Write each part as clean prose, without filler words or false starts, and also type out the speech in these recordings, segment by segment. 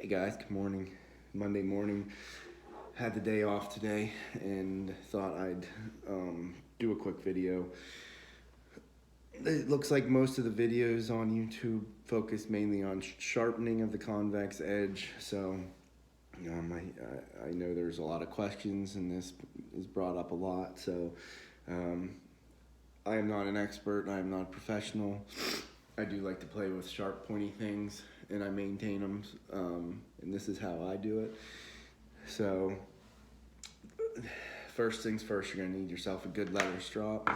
Hey guys, good morning. Monday morning. Had the day off today and thought I'd do a quick video. It looks like most of the videos on YouTube focus mainly on sharpening of the convex edge. So I know there's a lot of questions and this is brought up a lot. So I am not an expert. I am not a professional. I do like to play with sharp, pointy things, and I maintain them, and this is how I do it. So, first things first, you're gonna need yourself a good leather strop.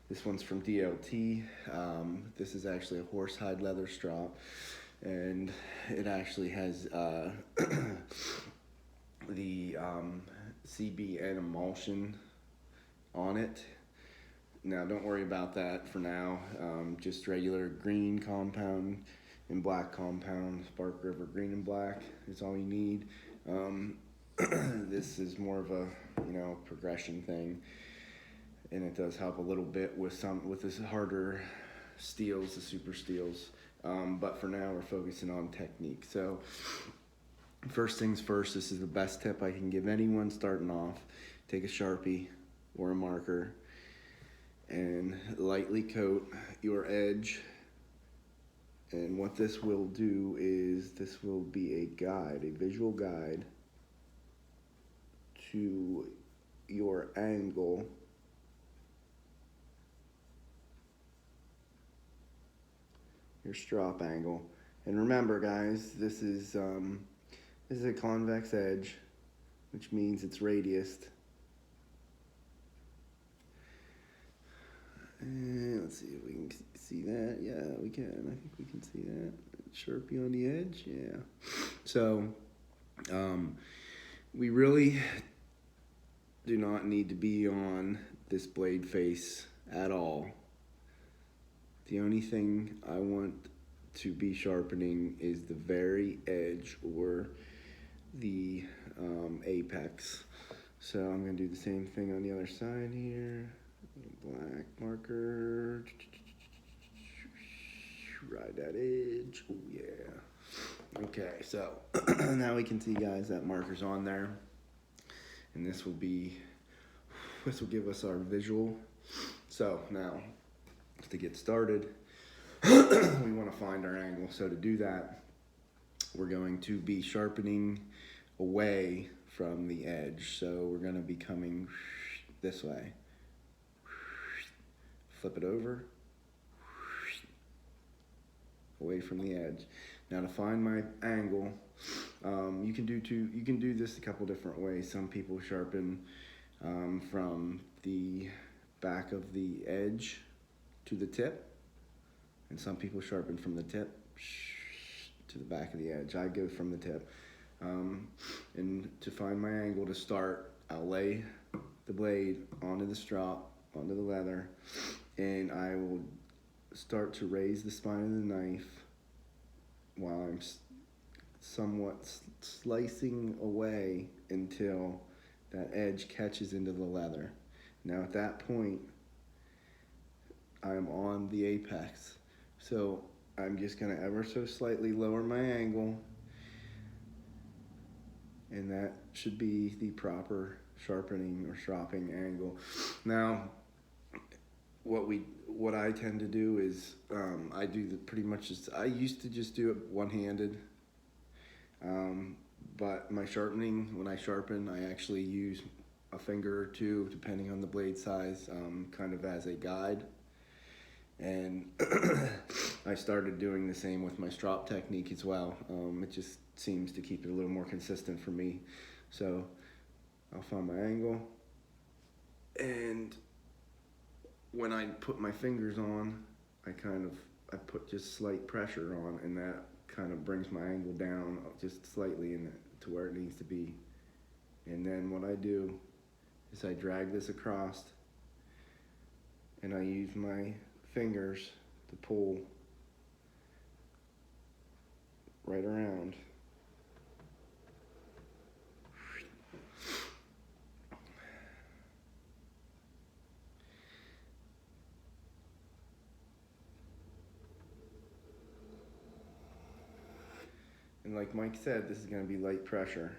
This one's from DLT. This is actually a horsehide leather strop, and it actually has the CBN emulsion on it. Now, don't worry about that for now. Just regular green compound and black compound. Spark River green and black is all you need. This is more of a progression thing, and it does help a little bit with this harder steels, the super steels. But for now, we're focusing on technique. So, first things first. This is the best tip I can give anyone starting off. Take a Sharpie or a marker and lightly coat your edge, and what this will do is this will be a guide, a visual guide to your angle your strop angle. And remember guys, this is a convex edge, which means it's radiused. And let's see if we can see that. Yeah, we can. I think we can see that. Sharpie on the edge. Yeah. So, we really do not need to be on this blade face at all. The only thing I want to be sharpening is the very edge or the apex. So I'm going to do the same thing on the other side here. Black marker, ride that edge. Oh yeah. Okay, so now we can see, guys, that marker's on there, and this will give us our visual. So now, to get started, we want to find our angle. So to do that, we're going to be sharpening away from the edge. So we're going to be coming this way. Flip it over, away from the edge. Now to find my angle, you can do this a couple different ways. Some people sharpen from the back of the edge to the tip, and some people sharpen from the tip to the back of the edge. I go from the tip. And to find my angle to start, I'll lay the blade onto the strop, onto the leather, and I will start to raise the spine of the knife while I'm somewhat slicing away until that edge catches into the leather. Now at that point, I'm on the apex. So I'm just gonna ever so slightly lower my angle, and that should be the proper sharpening or stropping angle. Now, what I tend to do is I do I used to just do it one-handed, but my sharpening, when I sharpen, I actually use a finger or two, depending on the blade size, kind of as a guide. And I started doing the same with my strop technique as well. It just seems to keep it a little more consistent for me. So I'll find my angle, and when I put my fingers on, I put just slight pressure on, and that kind of brings my angle down just slightly to where it needs to be. And then what I do is I drag this across, and I use my fingers to pull right around. And like Mike said, this is going to be light pressure.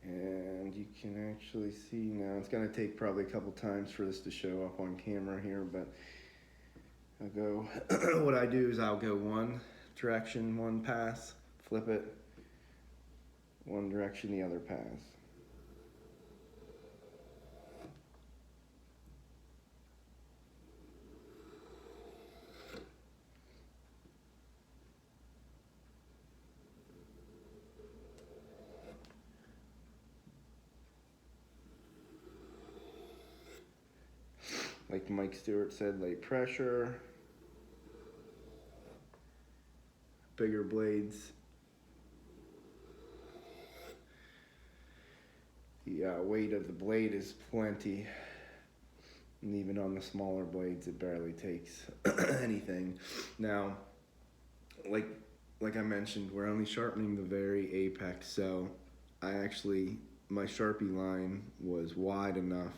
And you can actually see now, it's going to take probably a couple times for this to show up on camera here, but I'll go, what I do is I'll go one direction, one pass, flip it, one direction, the other pass. Like Mike Stewart said, light pressure, bigger blades. The weight of the blade is plenty, and even on the smaller blades it barely takes anything. Now, like I mentioned, we're only sharpening the very apex, so my Sharpie line was wide enough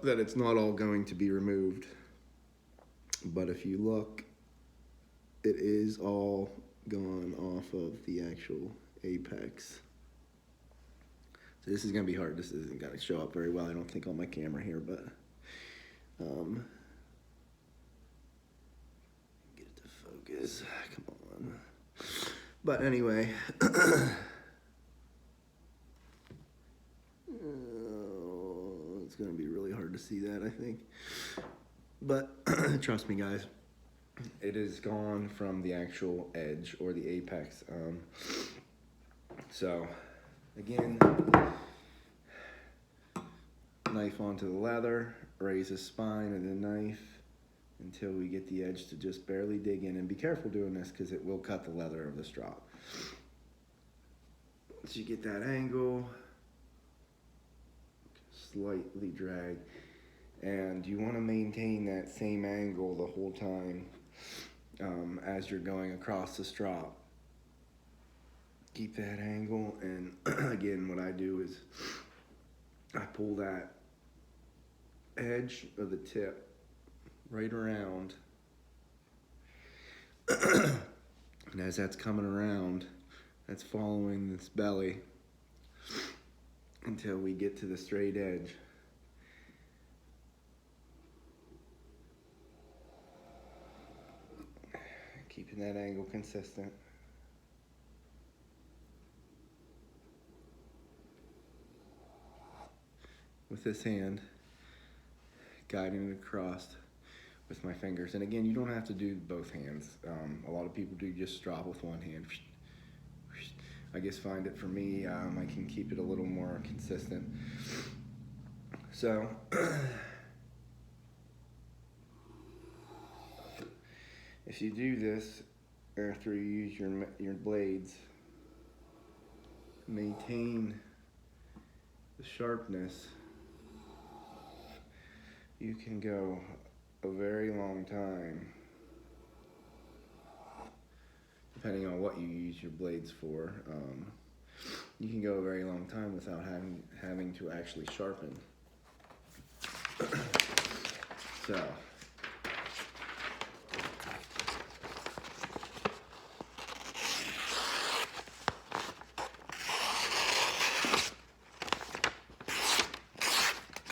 that it's not all going to be removed. But if you look, it is all gone off of the actual apex. So this is gonna be hard. This isn't gonna show up very well, I don't think, on my camera here, but get it to focus, come on. But anyway, it's gonna be really hard to see that, I think. But trust me, guys, it is gone from the actual edge or the apex. So again, knife onto the leather, raise the spine of the knife until we get the edge to just barely dig in. And be careful doing this because it will cut the leather of the strop. Once you get that angle, slightly drag, and you want to maintain that same angle the whole time as you're going across the strop. Keep that angle, and again, what I do is I pull that edge of the tip right around, and as that's coming around, that's following this belly until we get to the straight edge. Keeping that angle consistent. With this hand, guiding it across with my fingers. And again, you don't have to do both hands. A lot of people do just strop with one hand. I just find it, for me, I can keep it a little more consistent. So, if you do this after you use your blades, maintain the sharpness, you can go a very long time, depending on what you use your blades for. You can go a very long time without having to actually sharpen. So